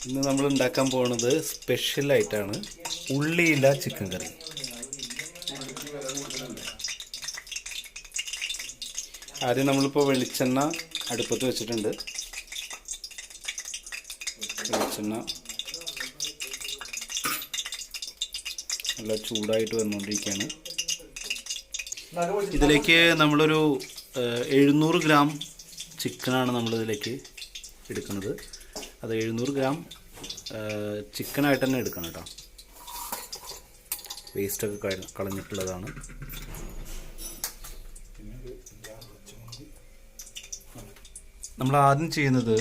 ഇന്ന് നമ്മൾ ഉണ്ടാക്കാൻ പോകുന്നത് സ്പെഷ്യലായിട്ടാണ് ഉള്ളിയില്ല ചിക്കൻ കറി. ആദ്യം നമ്മളിപ്പോൾ വെളിച്ചെണ്ണ അടുപ്പത്ത് വെച്ചിട്ടുണ്ട്. വെളിച്ചെണ്ണ നല്ല ചൂടായിട്ട് വന്നുകൊണ്ടിരിക്കുകയാണ്. ഇതിലേക്ക് നമ്മളൊരു 700 ഗ്രാം ചിക്കനാണ് നമ്മളിതിലേക്ക് എടുക്കുന്നത്. അത് 700 ഗ്രാം ചിക്കനായിട്ട് തന്നെ എടുക്കണം കേട്ടോ. വേസ്റ്റൊക്കെ കളഞ്ഞിട്ടുള്ളതാണ്. നമ്മൾ ആദ്യം ചെയ്യുന്നത്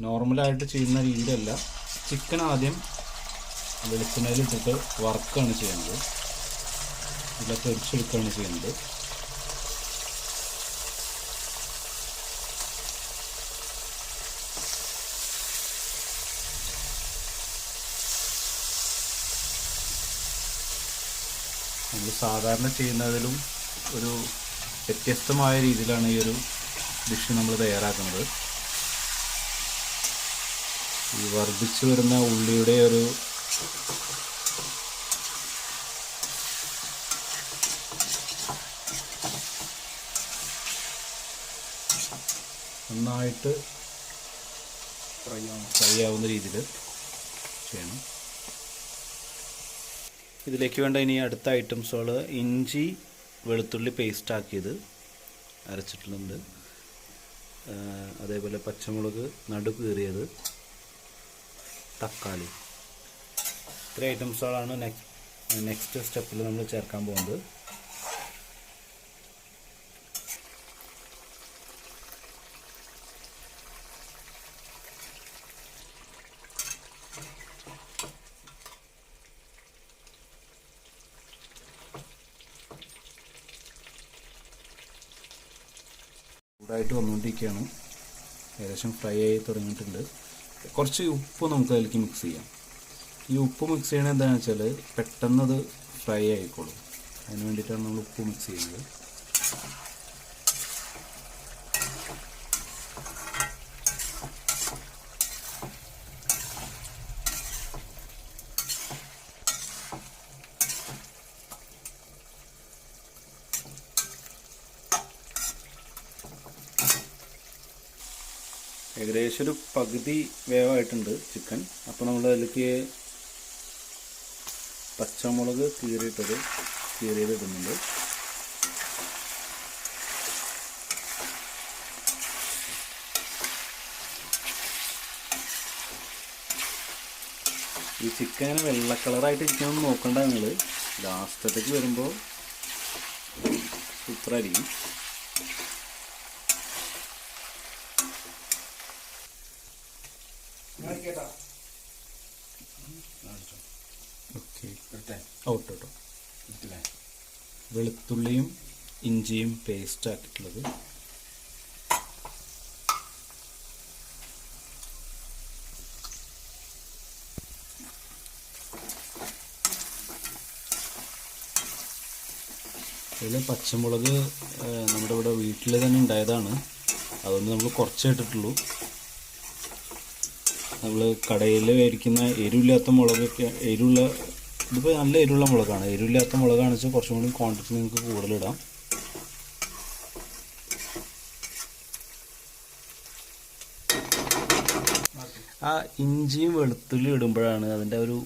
നോർമലായിട്ട് ചെയ്യുന്ന രീതിയിലല്ല. ചിക്കൻ ആദ്യം വെളിച്ചെണ്ണയിലിട്ടിട്ട് വറുക്കുകയാണ് ചെയ്യുന്നത്. ഇതിൽ പൊരിച്ചെടുക്കുകയാണ് ചെയ്യുന്നത്. നമ്മൾ സാധാരണ ചെയ്യുന്നതിലും ഒരു വ്യത്യസ്തമായ രീതിയിലാണ് ഈ ഒരു ഡിഷ് നമ്മൾ തയ്യാറാക്കുന്നത്. ഈ വർദ്ധിച്ചു വരുന്ന ഉള്ളിയുടെ ഒരു നന്നായിട്ട് ഫ്രൈ ആവുന്ന രീതിയിൽ ചെയ്യണം. ഇതിലേക്ക് വേണ്ട ഇനി അടുത്ത ഐറ്റംസുകൾ ഇഞ്ചി വെളുത്തുള്ളി പേസ്റ്റ് ആക്കിയത് അരച്ചിട്ടുണ്ട്. അതേപോലെ പച്ചമുളക് നടുക്ക് കീറിയത്, തക്കാളി. ഇത്രയും ഐറ്റംസുകളാണ് നെക്സ്റ്റ് സ്റ്റെപ്പിൽ നമ്മൾ ചേർക്കാൻ പോകുന്നത്. ചൂടായിട്ട് വന്നുകൊണ്ടിരിക്കുകയാണ്. ഏകദേശം ഫ്രൈ ആയി തുടങ്ങിയിട്ടുണ്ട്. കുറച്ച് ഉപ്പ് നമുക്ക് അതിലേക്ക് മിക്സ് ചെയ്യാം. ഈ ഉപ്പ് മിക്സ് ചെയ്യണത് എന്താണെന്ന് വെച്ചാൽ പെട്ടെന്നത് ഫ്രൈ ആയിക്കോളും. അതിന് വേണ്ടിയിട്ടാണ് നമ്മൾ ഉപ്പ് മിക്സ് ചെയ്യുന്നത്. ഏകദേശം ഒരു പകുതി വേവായിട്ടുണ്ട് ചിക്കൻ. അപ്പോൾ നമ്മൾ അതിലേക്ക് പച്ചമുളക് കീറിയത് ഇടുന്നുണ്ട്. ഈ ചിക്കൻ വെള്ള കളറായിട്ട് ഇരിക്കണമെന്ന് നോക്കണ്ട. നിങ്ങൾ ലാസ്റ്റത്തേക്ക് വരുമ്പോൾ സൂപ്പറായിരിക്കും. വെളുത്തുള്ളിയും ഇഞ്ചിയും പേസ്റ്റ് ആക്കിയിട്ടുള്ളത്, ഇതിൽ പച്ചമുളക് നമ്മുടെ ഇവിടെ വീട്ടിൽ തന്നെ ഉണ്ടായതാണ്. അതുകൊണ്ട് നമ്മൾ കുറച്ചേ ഇട്ടിട്ടുള്ളൂ. നമ്മൾ കടയിൽ മേടിക്കുന്ന എരിവില്ലാത്ത മുളകൊക്കെ ഇതിപ്പോൾ നല്ല എരിവുള്ള മുളകാണ്. എരിവില്ലാത്ത മുളകാണെന്ന് വെച്ചാൽ കുറച്ചും കൂടി ക്വാണ്ടിറ്റി നിങ്ങൾക്ക് കൂടുതലിടാം. ആ ഇഞ്ചിയും വെളുത്തുള്ളി ഇടുമ്പോഴാണ് അതിൻ്റെ ഒരു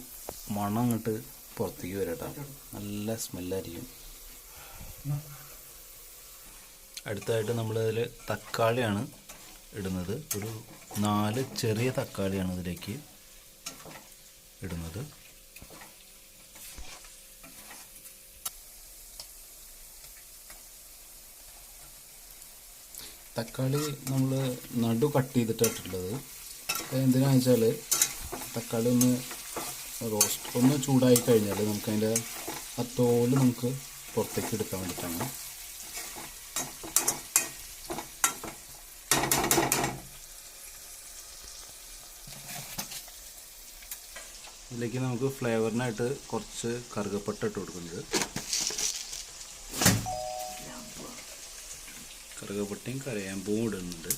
മണം അങ്ങോട്ട് പുറത്തേക്ക് വരട്ടോ. നല്ല സ്മെല്ലായിരിക്കും. അടുത്തതായിട്ട് നമ്മളതിൽ തക്കാളിയാണ് ഇടുന്നത്. ഒരു 4 ചെറിയ തക്കാളിയാണ് ഇതിലേക്ക് ഇടുന്നത്. തക്കാളി നമ്മൾ നടു കട്ട് ചെയ്തിട്ടുള്ളത്. എന്തിനാണെന്ന് വെച്ചാൽ തക്കാളി ഒന്ന് ചൂടായി കഴിഞ്ഞാൽ നമുക്കതിൻ്റെ ആ തോല് നമുക്ക് പുറത്തേക്ക് എടുക്കാൻ വേണ്ടിയിട്ടാണ്. ഇതിലേക്ക് നമുക്ക് ഫ്ലേവറിനായിട്ട് കുറച്ച് കറുകപ്പട്ട ഇട്ട് കൊടുക്കുന്നത്. കറുകപ്പട്ടയും കരയാമ്പൂവും ഇടുന്നുണ്ട്.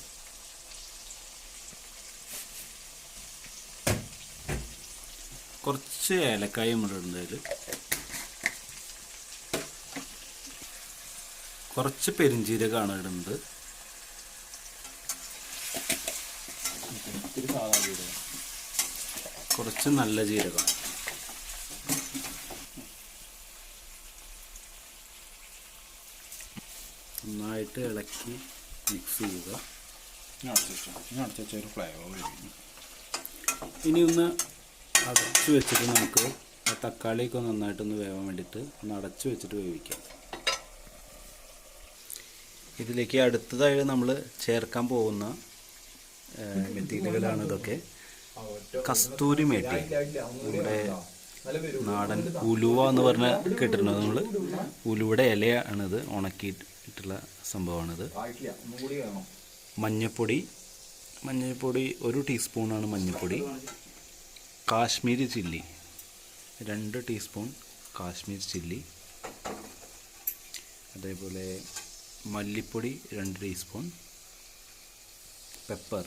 കുറച്ച് ഏലക്കായും കൂടെ ഇടുന്നത്, അതിൽ കുറച്ച് പെരിഞ്ജീരകമാണ് ഇടുന്നത്, കുറച്ച് നല്ല ജീരകം. നന്നായിട്ട് ഇളക്കി മിക്സ് ചെയ്യുക. ഇനി ഒന്ന് അടച്ചു വെച്ചിട്ട് നമുക്ക് ആ തക്കാളിയൊക്കെ നന്നായിട്ടൊന്ന് വേവാൻ വേണ്ടിയിട്ട് ഒന്ന് അടച്ചു വെച്ചിട്ട് വേവിക്കാം. ഇതിലേക്ക് അടുത്തതായി നമ്മൾ ചേർക്കാൻ പോകുന്ന മെറ്റീരിയലുകളാണ് ഇതൊക്കെ. കസ്തൂരി മേട്ടി, നമ്മുടെ നാടൻ ഉലുവ എന്ന് പറഞ്ഞാൽ കേട്ടിട്ടുണ്ടോ നമ്മൾ? ഉലുവയുടെ ഇലയാണിത്, ഉണക്കിയിട്ടുള്ള സംഭവമാണിത്. മഞ്ഞൾപ്പൊടി 1 ടീസ്പൂണാണ് മഞ്ഞൾപ്പൊടി. Kashmiri chilli 2 teaspoon Kashmiri chilli. അതേപോലെ മല്ലിപ്പൊടി 2 ടീസ്പൂൺ. പെപ്പർ,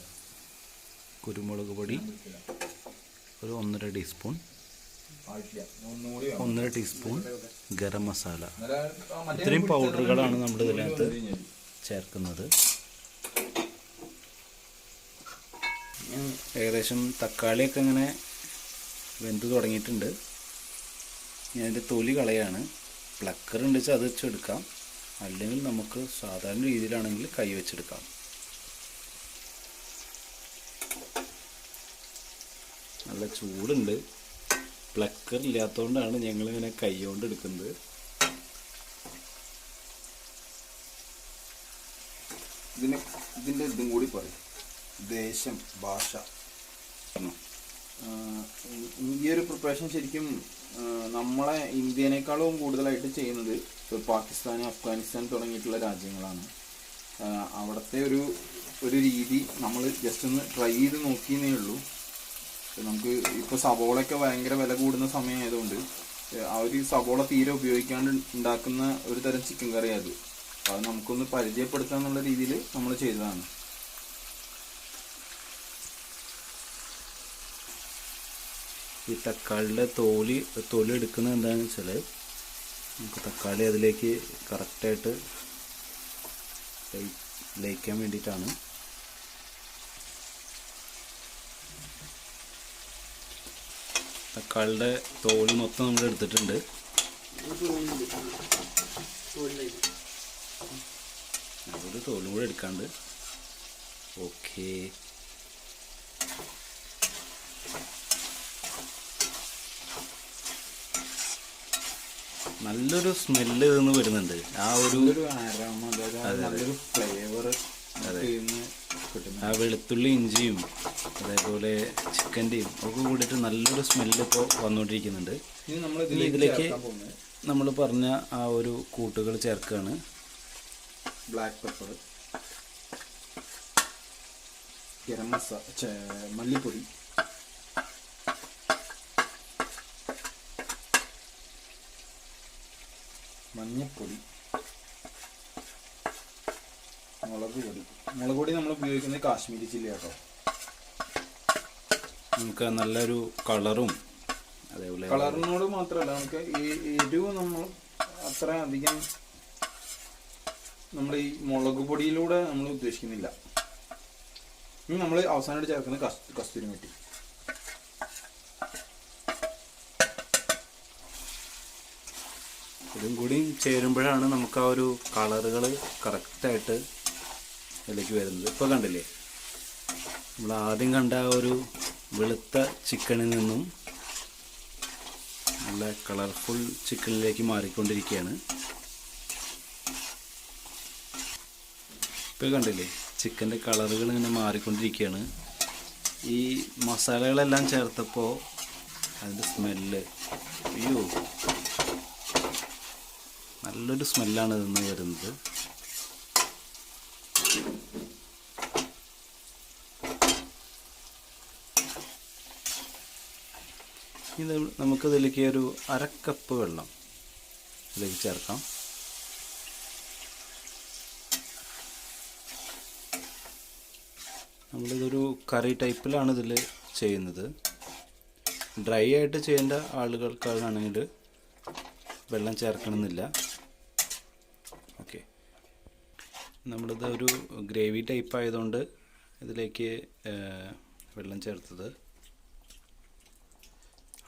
കുരുമുളക് പൊടി 1.5 ടീസ്പൂൺ. 1.5 ടീസ്പൂൺ ഗരം മസാല. ഇത്രയും പൗഡറുകളാണ് നമ്മൾ ഇതിനകത്ത് ചേർക്കുന്നത്. ഏകദേശം തക്കാളിയൊക്കെ ഇങ്ങനെ വെന്ത് തുടങ്ങിയിട്ടുണ്ട്. ഞാനതിൻ്റെ തൊലി കളയാണ്. പ്ലക്കർ ഉണ്ട് വെച്ചാൽ അത് വെച്ചെടുക്കാം, അല്ലെങ്കിൽ നമുക്ക് സാധാരണ രീതിയിലാണെങ്കിൽ കൈ വെച്ചെടുക്കാം. നല്ല ചൂടുണ്ട്. പ്ലക്കർ ഇല്ലാത്തതുകൊണ്ടാണ് ഞങ്ങളിങ്ങനെ കൈ കൊണ്ട് എടുക്കുന്നത്. ഇതിൻ്റെ ഇതും കൂടി പറയും, ദേശം, ഭാഷ. ഈ ഒരു പ്രിപ്പറേഷൻ ശരിക്കും നമ്മളെ ഇന്ത്യനേക്കാളും കൂടുതലായിട്ട് ചെയ്യുന്നത് ഇപ്പോൾ പാകിസ്ഥാൻ, അഫ്ഗാനിസ്ഥാൻ തുടങ്ങിയിട്ടുള്ള രാജ്യങ്ങളാണ്. അവിടുത്തെ ഒരു രീതി നമ്മൾ ജസ്റ്റ് ഒന്ന് ട്രൈ ചെയ്ത് നോക്കിയെന്നേ ഉള്ളൂ. നമുക്ക് ഇപ്പോൾ സവോളയൊക്കെ ഭയങ്കര വില കൂടുന്ന സമയമായതുകൊണ്ട് ആ ഒരു സവോള തീരെ ഉപയോഗിക്കാണ്ട് ഉണ്ടാക്കുന്ന ഒരു തരം ചിക്കൻ കറി അത്. അത് നമുക്കൊന്ന് പരിചയപ്പെടുത്തുക എന്നുള്ള രീതിയിൽ നമ്മൾ ചെയ്തതാണ്. ഈ തക്കാളിയുടെ തൊലി എടുക്കുന്നത് എന്താണെന്ന് വെച്ചാൽ നമുക്ക് തക്കാളി അതിലേക്ക് കറക്റ്റായിട്ട് ലയിക്കാൻ വേണ്ടിയിട്ടാണ്. തക്കാളിയുടെ തോല് മൊത്തം നമ്മൾ എടുത്തിട്ടുണ്ട്. ഒരു തോലും കൂടെ എടുക്കാണ്ട്. ഓക്കെ, നല്ലൊരു സ്മെല്ല് ഇതെന്ന് വരുന്നുണ്ട്. ആ ഒരു ഫ്ലേവർ. ആ വെളുത്തുള്ളി ഇഞ്ചിയും അതേപോലെ ചിക്കൻ്റെയും ഒക്കെ കൂടിയിട്ട് നല്ലൊരു സ്മെല്ല് ഇപ്പോൾ വന്നുകൊണ്ടിരിക്കുന്നുണ്ട്. ഇതിലേക്ക് നമ്മൾ പറഞ്ഞ ആ ഒരു കൂട്ടുകൾ ചേർക്കുകയാണ്. ബ്ലാക്ക് പെപ്പർ, ഗരം മസാല, മല്ലിപ്പൊടി, മഞ്ഞൾപ്പൊടി, മുളക് പൊടി നമ്മൾ ഉപയോഗിക്കുന്നത് കാശ്മീരി ചില്ലി കേട്ടോ. നമുക്ക് നല്ലൊരു കളറും, അതേപോലെ കളറിനോട് മാത്രമല്ല നമുക്ക് ഈ എരിവ് നമ്മൾ അത്ര അധികം നമ്മൾ ഈ മുളക് പൊടിയിലൂടെ നമ്മൾ ഉദ്ദേശിക്കുന്നില്ല. ഇനി നമ്മൾ അവസാനമായിട്ട് ചേർക്കുന്നത് കസ്തൂരി മേത്തി. ഇതും കൂടി ചേരുമ്പോഴാണ് നമുക്ക് ആ ഒരു കളറുകൾ കറക്റ്റായിട്ട് ഇതിലേക്ക് വരുന്നത്. ഇപ്പോൾ കണ്ടില്ലേ, നമ്മൾ ആദ്യം കണ്ട ആ ഒരു വെളുത്ത ചിക്കനിൽ നിന്നും നല്ല കളർഫുൾ ചിക്കനിലേക്ക് മാറിക്കൊണ്ടിരിക്കുകയാണ്. ഇപ്പോൾ കണ്ടില്ലേ, ചിക്കൻ്റെ കളറുകൾ ഇങ്ങനെ മാറിക്കൊണ്ടിരിക്കുകയാണ്. ഈ മസാലകളെല്ലാം ചേർത്തപ്പോൾ അതിൻ്റെ സ്മെല്ല്, അയ്യോ നല്ലൊരു സ്മെല്ലാണ് ഇതെന്ന് വരുന്നത്. ഇത് നമുക്കിതിലേക്ക് ഒരു 1/2 കപ്പ് വെള്ളം ഇതിലേക്ക് ചേർക്കാം. നമ്മളിതൊരു കറി ടൈപ്പിലാണ് ഇതിൽ ചെയ്യുന്നത്. ഡ്രൈ ആയിട്ട് ചെയ്യേണ്ട ആളുകൾക്കാണെങ്കിൽ വെള്ളം ചേർക്കണമെന്നില്ല. ഓക്കെ, നമ്മളിത് ഒരു ഗ്രേവി ടൈപ്പ് ആയതുകൊണ്ട് ഇതിലേക്ക് വെള്ളം ചേർത്തത്.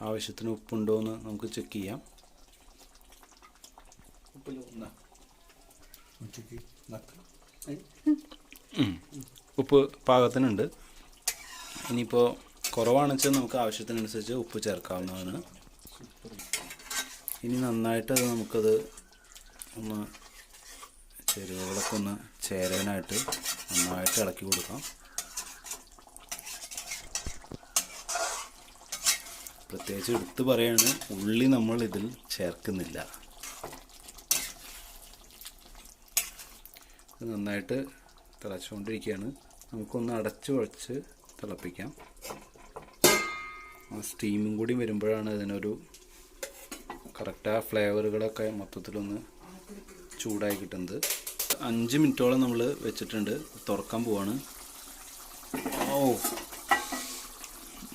ആവശ്യത്തിന് ഉപ്പുണ്ടോ എന്ന് നമുക്ക് ചെക്ക് ചെയ്യാം. ഉപ്പ് പാകത്തിനുണ്ട്. ഇനിയിപ്പോൾ കുറവാണെന്ന് വെച്ചാൽ നമുക്ക് ആവശ്യത്തിനനുസരിച്ച് ഉപ്പ് ചേർക്കാവുന്നതാണ്. ഇനി നന്നായിട്ട് നമുക്കത് ഒന്ന് ചേരുവകളൊക്കെ ഒന്ന് ചേരാനായിട്ട് നന്നായിട്ട് ഇളക്കി കൊടുക്കാം. പ്രത്യേകിച്ച് എടുത്ത് പറയാണ്, ഉള്ളി നമ്മൾ ഇതിൽ ചേർക്കുന്നില്ല. നന്നായിട്ട് തിളച്ചുകൊണ്ടിരിക്കുകയാണ്. നമുക്കൊന്ന് അടച്ച് വച്ച് തിളപ്പിക്കാം. ആ സ്റ്റീമും കൂടി വരുമ്പോഴാണ് ഇതിനൊരു കറക്റ്റ് ആ ഫ്ലേവറുകളൊക്കെ മൊത്തത്തിലൊന്ന് ചൂടായി കിട്ടുന്നത്. 5 മിനിറ്റോളം നമ്മൾ വെച്ചിട്ടുണ്ട്. തുറക്കാൻ പോവാണ്. ഓ,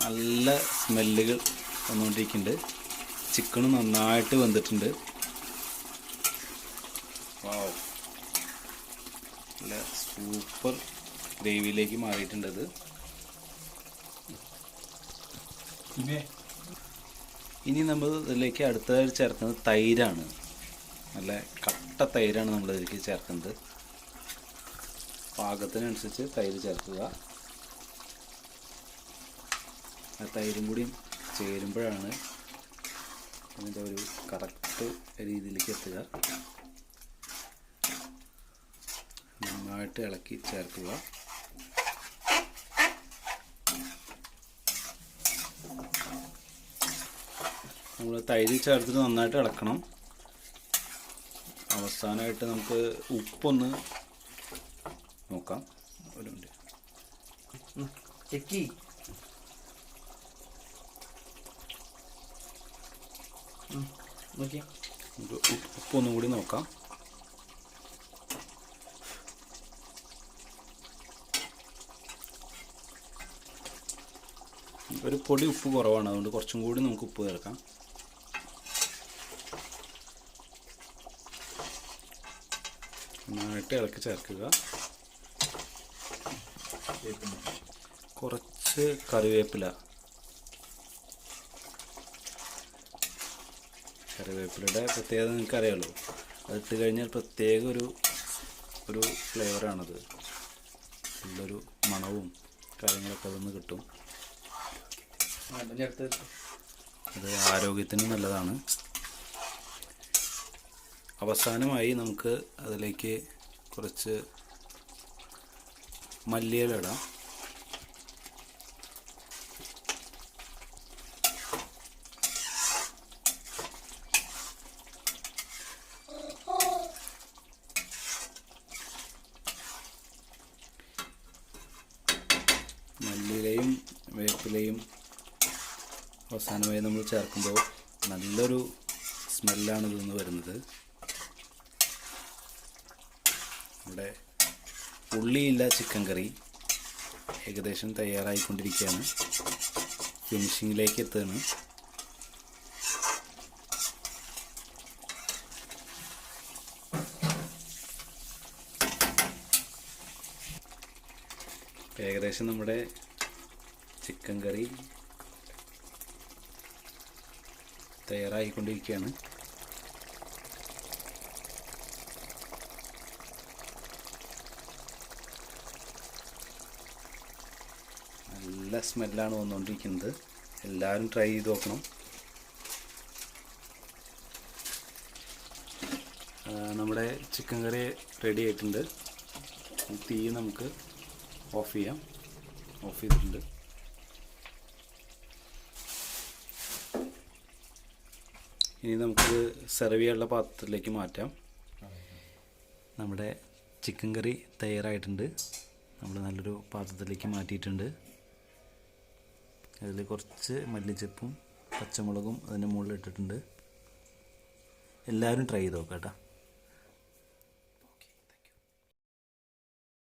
നല്ല സ്മെല്ലുകൾ വന്നുകൊണ്ടിരിക്കുന്നുണ്ട്. ചിക്കനും നന്നായിട്ട് വെന്തിട്ടുണ്ട്. വാവ്, നല്ല സൂപ്പർ ഗ്രേവിയിലേക്ക് മാറിയിട്ടുണ്ട് അത്. ഇനി നമ്മൾ ഇതിലേക്ക് അടുത്തതായി ചേർക്കുന്നത് തൈരാണ്. നല്ല കട്ട തൈരാണ് നമ്മൾ ഇതിലേക്ക് ചേർക്കുന്നത്. പാകത്തിനനുസരിച്ച് തൈര് ചേർക്കുക. ആ തൈരും കൂടി ചേരുമ്പോഴാണ് അതിൻ്റെ ഒരു കറക്റ്റ് രീതിയിലേക്ക് എത്തുക. നന്നായിട്ട് ഇളക്കി ചേർക്കുക. നമ്മൾ തൈര് ചേർത്തിട്ട് നന്നായിട്ട് ഇളക്കണം. അവസാനമായിട്ട് നമുക്ക് ഉപ്പൊന്ന് നോക്കാം. ഒരു മിനിറ്റ്. നമുക്ക് ഉപ്പൊന്നും കൂടി നോക്കാം. ഒരു പൊടി ഉപ്പ് കുറവാണ്, അതുകൊണ്ട് കുറച്ചും കൂടി നമുക്ക് ഉപ്പ് ചേർക്കാം. നന്നായിട്ട് ഇളക്കി ചേർക്കുക. കുറച്ച് കറിവേപ്പിലയുടെ പ്രത്യേകത നിങ്ങൾക്കറിയാമല്ലോ. അതിട്ട് കഴിഞ്ഞാൽ പ്രത്യേക ഒരു ഫ്ലേവറാണത്. നല്ലൊരു മണവും കാര്യങ്ങളൊക്കെ അതൊന്ന് കിട്ടും. അത് ആരോഗ്യത്തിന് നല്ലതാണ്. അവസാനമായി നമുക്ക് അതിലേക്ക് കുറച്ച് മല്ലിയില ഇടാം. മല്ലിയിലയും വേപ്പിലയും അവസാനമായി നമ്മൾ ചേർക്കുമ്പോൾ നല്ലൊരു സ്മെല്ലാണ് ഇതിൽ നിന്ന് വരുന്നത്. നമ്മുടെ ഉള്ളിയില്ല ചിക്കൻ കറി ഏകദേശം തയ്യാറായിക്കൊണ്ടിരിക്കുകയാണ്. ഫിനിഷിങ്ങിലേക്ക് എത്തുകയാണ്. ഏകദേശം നമ്മുടെ ചിക്കൻ കറി തയ്യാറായിക്കൊണ്ടിരിക്കുകയാണ്. നല്ല സ്മെല്ലാണ് വന്നുകൊണ്ടിരിക്കുന്നത്. എല്ലാവരും ട്രൈ ചെയ്ത് നോക്കണം. നമ്മുടെ ചിക്കൻ കറി റെഡി ആയിട്ടുണ്ട്. തീ നമുക്ക് ഓഫ് ചെയ്യാം. ഓഫ് ചെയ്തിട്ടുണ്ട്. ഇനി നമുക്ക് സെർവ് ചെയ്യാനുള്ള പാത്രത്തിലേക്ക് മാറ്റാം. നമ്മുടെ ചിക്കൻ കറി തയ്യാറായിട്ടുണ്ട്. നമ്മൾ നല്ലൊരു പാത്രത്തിലേക്ക് മാറ്റിയിട്ടുണ്ട്. അതിൽ കുറച്ച് മല്ലിച്ചപ്പും പച്ചമുളകും അതിൻ്റെ മുകളിൽ ഇട്ടിട്ടുണ്ട്. എല്ലാവരും ട്രൈ ചെയ്ത് നോക്കാം കേട്ടോ.